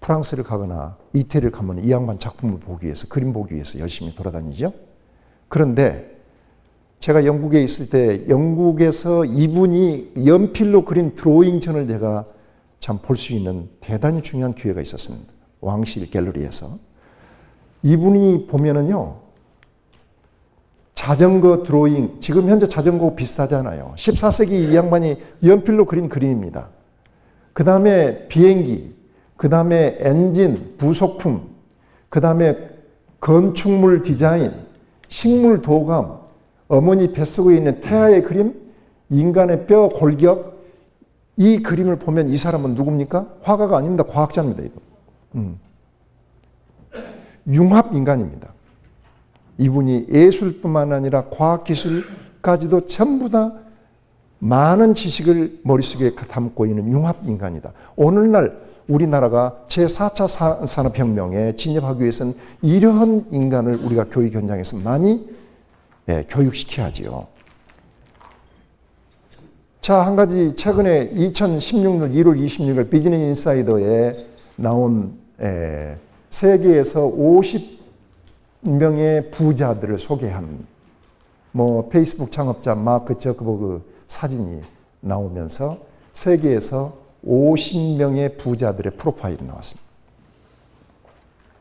Speaker 1: 프랑스를 가거나 이태리를 가면 이 양반 작품을 보기 위해서, 그림 보기 위해서 열심히 돌아다니죠. 그런데 제가 영국에 있을 때 영국에서 이분이 연필로 그린 드로잉전을 제가 참 볼 수 있는 대단히 중요한 기회가 있었습니다. 왕실 갤러리에서. 이분이 보면은요, 자전거 드로잉, 지금 현재 자전거 비슷하잖아요. 14세기 이 양반이 연필로 그린 그림입니다. 그 다음에 비행기, 그 다음에 엔진, 부속품, 그 다음에 건축물 디자인, 식물 도감, 어머니 뱃속에 있는 태아의 그림, 인간의 뼈 골격, 이 그림을 보면 이 사람은 누굽니까? 화가가 아닙니다. 과학자입니다. 이분. 융합 인간입니다. 이분이 예술뿐만 아니라 과학기술까지도 전부 다 많은 지식을 머릿속에 담고 있는 융합 인간이다. 오늘날 우리나라가 제4차 산업혁명에 진입하기 위해서는 이러한 인간을 우리가 교육 현장에서 많이 교육시켜야지요. 자, 한 가지 최근에 2016년 1월 26일 비즈니스 인사이더에 나온 세계에서 50명의 부자들을 소개한 페이스북 창업자 마크 저커버그 사진이 나오면서 세계에서 50명의 부자들의 프로파일이 나왔습니다.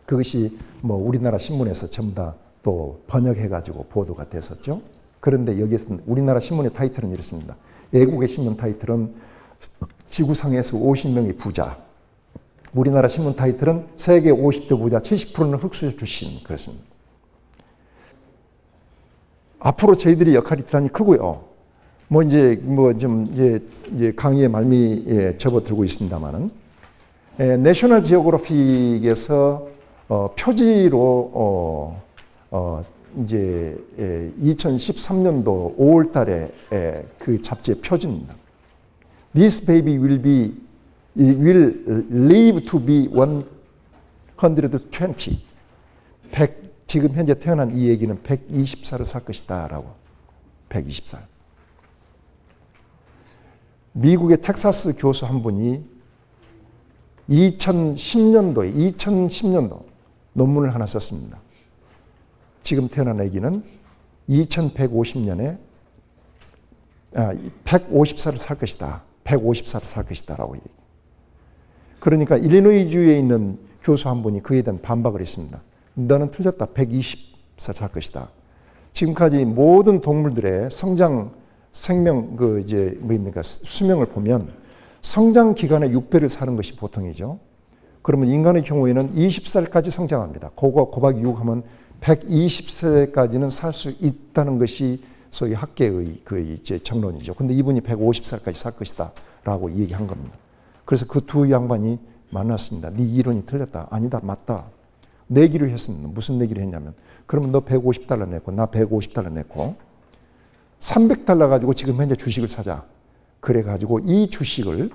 Speaker 1: 그것이 우리나라 신문에서 전부 다 또 번역해가지고 보도가 됐었죠. 그런데 여기에서는 우리나라 신문의 타이틀은 이렇습니다. 외국의 신문 타이틀은 지구상에서 50명의 부자. 우리나라 신문 타이틀은 세계 50대 부자 70%는 흑수저 출신. 그렇습니다. 앞으로 저희들이 역할이 대단히 크고요. 이제 강의의 말미에 접어들고 있습니다만은, 내셔널 지오그래픽에서 표지로 이제 2013년도 5월 달에 그 잡지의 표지입니다. This baby will live to be one 120. 지금 현재 태어난 이 얘기는 120살을 살 것이다 라고. 120살. 미국의 텍사스 교수 한 분이 2010년도 논문을 하나 썼습니다. 지금 태어난 아기는 2150년에 150살을 살 것이다. 150살을 살 것이다 라고 얘기해요. 그러니까 일리노이주에 있는 교수 한 분이 그에 대한 반박을 했습니다. 너는 틀렸다. 120살 살 것이다. 지금까지 모든 동물들의 수명을 보면 성장 기간의 6배를 사는 것이 보통이죠. 그러면 인간의 경우에는 20살까지 성장합니다. 곱하기 6 하면 120세까지는 살 수 있다는 것이 소위 학계의 정론이죠. 근데 이분이 150살까지 살 것이다 라고 얘기한 겁니다. 그래서 그 두 양반이 만났습니다. 네 이론이 틀렸다. 아니다. 맞다. 내기를 했습니다. 무슨 내기를 했냐면 그러면 너 150달러 냈고 나 150달러 냈고 300달러 가지고 지금 현재 주식을 사자. 그래가지고 이 주식을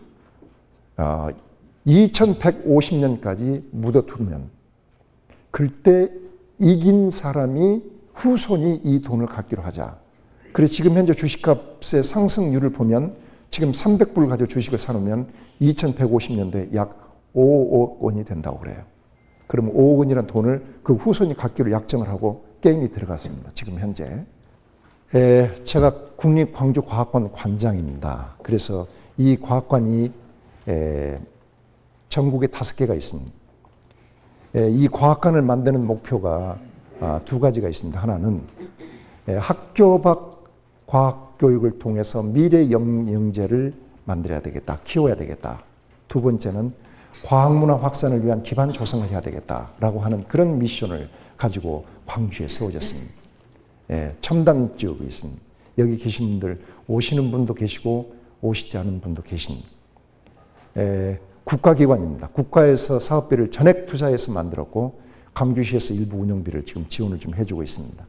Speaker 1: 2150년까지 묻어두면 그때 이긴 사람이 후손이 이 돈을 갖기로 하자. 그래서 지금 현재 주식값의 상승률을 보면 지금 300불 가지고 주식을 사놓으면 2150년도에 약 5억 원이 된다고 그래요. 그러면 5억 원이라는 돈을 그 후손이 갖기로 약정을 하고 게임이 들어갔습니다. 지금 현재. 제가 국립광주과학관 관장입니다. 그래서 이 과학관이 전국에 5개가 있습니다. 이 과학관을 만드는 목표가 2가지가 있습니다. 하나는 학교 밖 과학교육을 통해서 미래 영양제를 만들어야 되겠다. 키워야 되겠다. 2번째는 과학문화 확산을 위한 기반 조성을 해야 되겠다라고 하는 그런 미션을 가지고 광주에 세워졌습니다. 첨단 지역이 있습니다. 여기 계신 분들 오시는 분도 계시고 오시지 않은 분도 계십니다. 국가기관입니다. 국가에서 사업비를 전액 투자해서 만들었고 광주시에서 일부 운영비를 지금 지원을 좀 해주고 있습니다.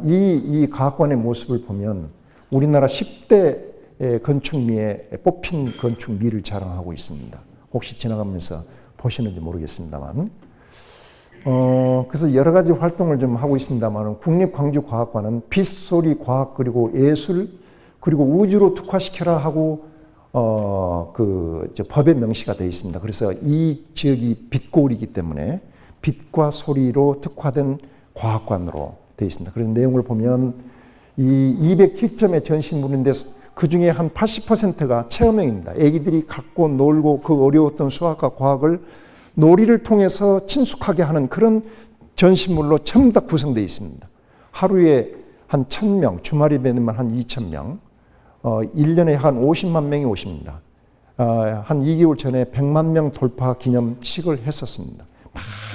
Speaker 1: 이 과학관의 모습을 보면 우리나라 10대 건축미에 뽑힌 건축미를 자랑하고 있습니다. 혹시 지나가면서 보시는지 모르겠습니다만 그래서 여러 가지 활동을 좀 하고 있습니다만 국립광주과학관은 빛, 소리, 과학 그리고 예술 그리고 우주로 특화시켜라 하고 법에 명시가 되어 있습니다. 그래서 이 지역이 빛고울이기 때문에 빛과 소리로 특화된 과학관으로 되어 있습니다. 그래서 내용을 보면 이 207점의 전시물인데 그 중에 한 80%가 체험형입니다. 애기들이 갖고 놀고 그 어려웠던 수학과 과학을 놀이를 통해서 친숙하게 하는 그런 전시물로 전부 다 구성되어 있습니다. 하루에 한 1000명, 주말이 되면 한 2000명, 1년에 한 50만 명이 오십니다. 한 2개월 전에 100만 명 돌파 기념식을 했었습니다.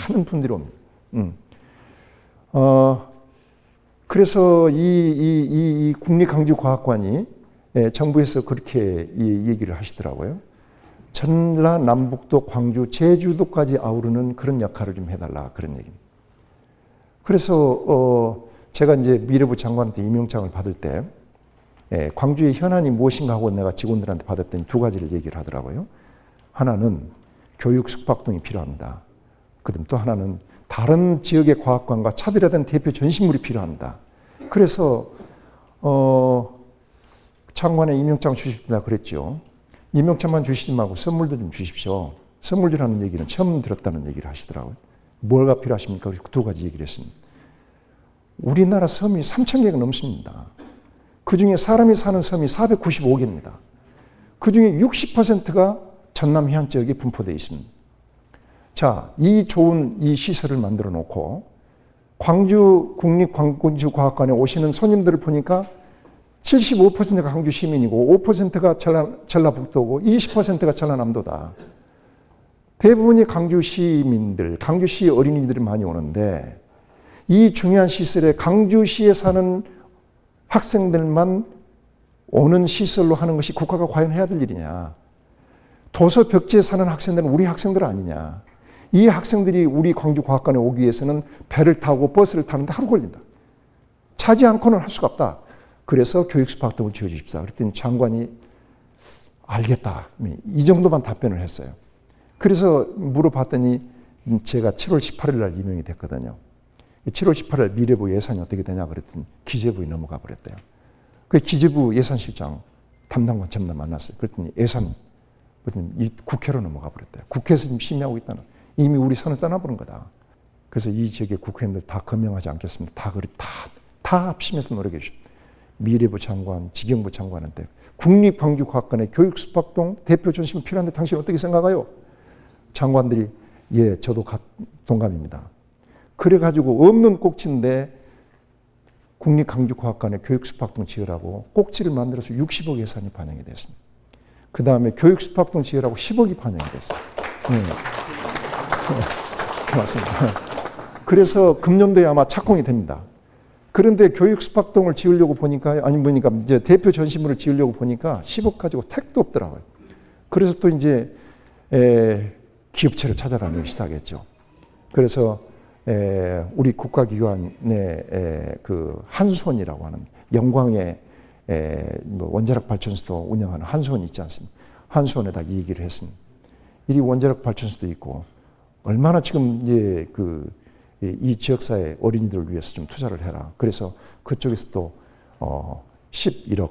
Speaker 1: 많은 분들이 옵니다. 그래서 이 국립광주과학관이 정부에서 그렇게 얘기를 하시더라고요. 전라남북도, 광주, 제주도까지 아우르는 그런 역할을 좀 해달라 그런 얘기입니다. 그래서 제가 이제 미래부 장관한테 임명장을 받을 때 광주의 현안이 무엇인가 하고 내가 직원들한테 받았더니 2가지를 얘기를 하더라고요. 하나는 교육 숙박동이 필요합니다. 그다음 또 하나는 다른 지역의 과학관과 차별화된 대표 전시물이 필요합니다. 그래서 장관의 임명장 주십시오 그랬죠. 임명장만 주시지 말고 선물도 좀 주십시오. 선물 주라는 얘기는 처음 들었다는 얘기를 하시더라고요. 뭐가 필요하십니까? 그리고 2가지 얘기를 했습니다. 우리나라 섬이 3,000개가 넘습니다. 그중에 사람이 사는 섬이 495개입니다. 그중에 60%가 전남 해안 지역에 분포되어 있습니다. 자, 이 좋은 이 시설을 만들어 놓고 광주 국립광주과학관에 오시는 손님들을 보니까 75%가 광주 시민이고 5%가 전라북도고 20%가 전라남도다. 대부분이 광주 시민들, 광주시 어린이들이 많이 오는데 이 중요한 시설에 광주시에 사는 학생들만 오는 시설로 하는 것이 국가가 과연 해야 될 일이냐. 도서 벽지에 사는 학생들은 우리 학생들 아니냐. 이 학생들이 우리 광주과학관에 오기 위해서는 배를 타고 버스를 타는데 하루 걸린다. 차지 않고는 할 수가 없다. 그래서 교육 숙박동을 지어주십사. 그랬더니 장관이 알겠다. 이 정도만 답변을 했어요. 그래서 물어봤더니 제가 7월 18일 날 임명이 됐거든요. 7월 18일 미래부 예산이 어떻게 되냐 그랬더니 기재부에 넘어가 버렸대요. 그 기재부 예산실장 담당관 전날 만났어요. 그랬더니 예산, 그랬더니 이 국회로 넘어가 버렸대요. 국회에서 지금 심의하고 있다는, 이미 우리 선을 떠나버린 거다. 그래서 이 지역의 국회의원들 다 거명하지 않겠습니다. 다 합심해서 노력해 주십시오. 미래부 장관, 지경부 장관한테 국립광주과학관의 교육숙박동 대표 전심이 필요한데 당신 어떻게 생각해요? 장관들이 예, 저도 동감입니다. 그래가지고 없는 꼭지인데 국립광주과학관의 교육숙박동 지으라고 꼭지를 만들어서 60억 예산이 반영이 됐습니다. 그 다음에 교육숙박동 지으라고 10억이 반영이 됐어요. 고맙습니다. 그래서 금년도에 아마 착공이 됩니다. 그런데 교육숙박동을 지으려고 보니까, 이제 대표 전시물을 지으려고 보니까 10억 가지고 택도 없더라고요. 그래서 또 이제 기업체를 찾아다니기 시작했죠. 그래서 우리 국가기관의 그 한수원이라고 하는 영광의 뭐 원자력 발전소도 운영하는 한수원이 있지 않습니까? 한수원에다 이 얘기를 했습니다. 이 원자력 발전소도 있고 얼마나 지금 이제 이 지역사회 어린이들을 위해서 좀 투자를 해라. 그래서 그쪽에서 또 11억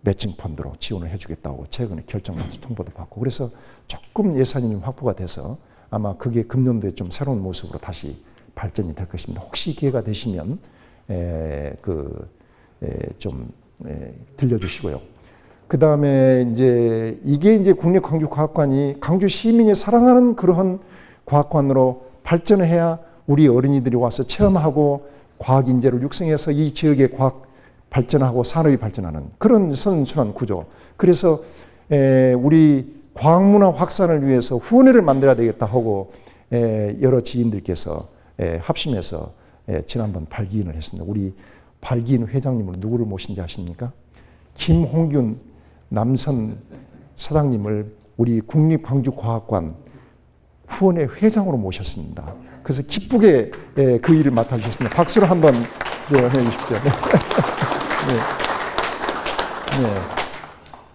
Speaker 1: 매칭 펀드로 지원을 해주겠다고 최근에 결정나서 통보도 받고, 그래서 조금 예산이 좀 확보가 돼서 아마 그게 금년도에 좀 새로운 모습으로 다시 발전이 될 것입니다. 혹시 기회가 되시면 좀 들려주시고요. 그 다음에 이게 이제 국립광주과학관이 광주 시민이 사랑하는 그러한 과학관으로 발전해야 우리 어린이들이 와서 체험하고 과학 인재를 육성해서 이 지역의 과학 발전하고 산업이 발전하는 그런 선순환 구조. 그래서 우리 과학문화 확산을 위해서 후원회를 만들어야 되겠다 하고 여러 지인들께서 합심해서 지난번 발기인을 했습니다. 우리 발기인 회장님을 누구를 모신지 아십니까? 김홍균 남선 사장님을 우리 국립광주과학관 후원회 회장으로 모셨습니다. 그래서 기쁘게 그 일을 맡아주셨습니다. 박수로 한번 해주십시오. 네.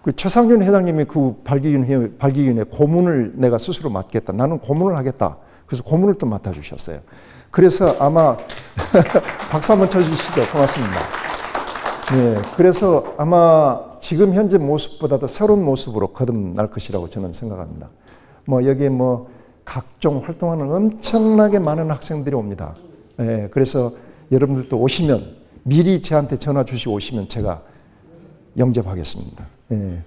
Speaker 1: 그 최상준 회장님이 그 발기인의 고문을 내가 스스로 맡겠다. 나는 고문을 하겠다. 그래서 고문을 또 맡아주셨어요. 그래서 아마 박수 한번 쳐주시죠. 고맙습니다. 네, 그래서 아마 지금 현재 모습보다도 새로운 모습으로 거듭날 것이라고 저는 생각합니다. 여기에 각종 활동하는 엄청나게 많은 학생들이 옵니다. 네, 그래서 여러분들도 오시면 미리 저한테 전화 주시고 오시면 제가 영접하겠습니다. 네.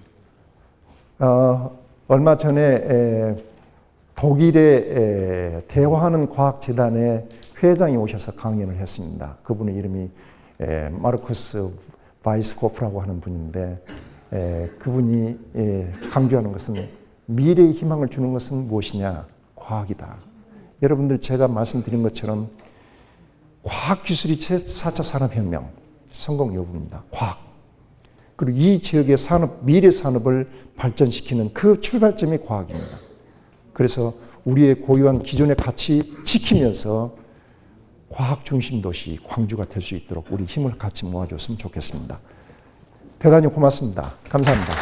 Speaker 1: 얼마 전에 독일의 대화하는 과학재단의 회장이 오셔서 강연을 했습니다. 그분의 이름이 마르쿠스 바이스코프라고 하는 분인데, 그분이 강조하는 것은 미래의 희망을 주는 것은 무엇이냐? 과학이다. 여러분들 제가 말씀드린 것처럼 과학기술이 제4차 산업혁명 성공 여부입니다. 과학. 그리고 이 지역의 미래 산업을 발전시키는 그 출발점이 과학입니다. 그래서 우리의 고유한 기존의 가치 지키면서 과학 중심 도시 광주가 될 수 있도록 우리 힘을 같이 모아줬으면 좋겠습니다. 대단히 고맙습니다. 감사합니다.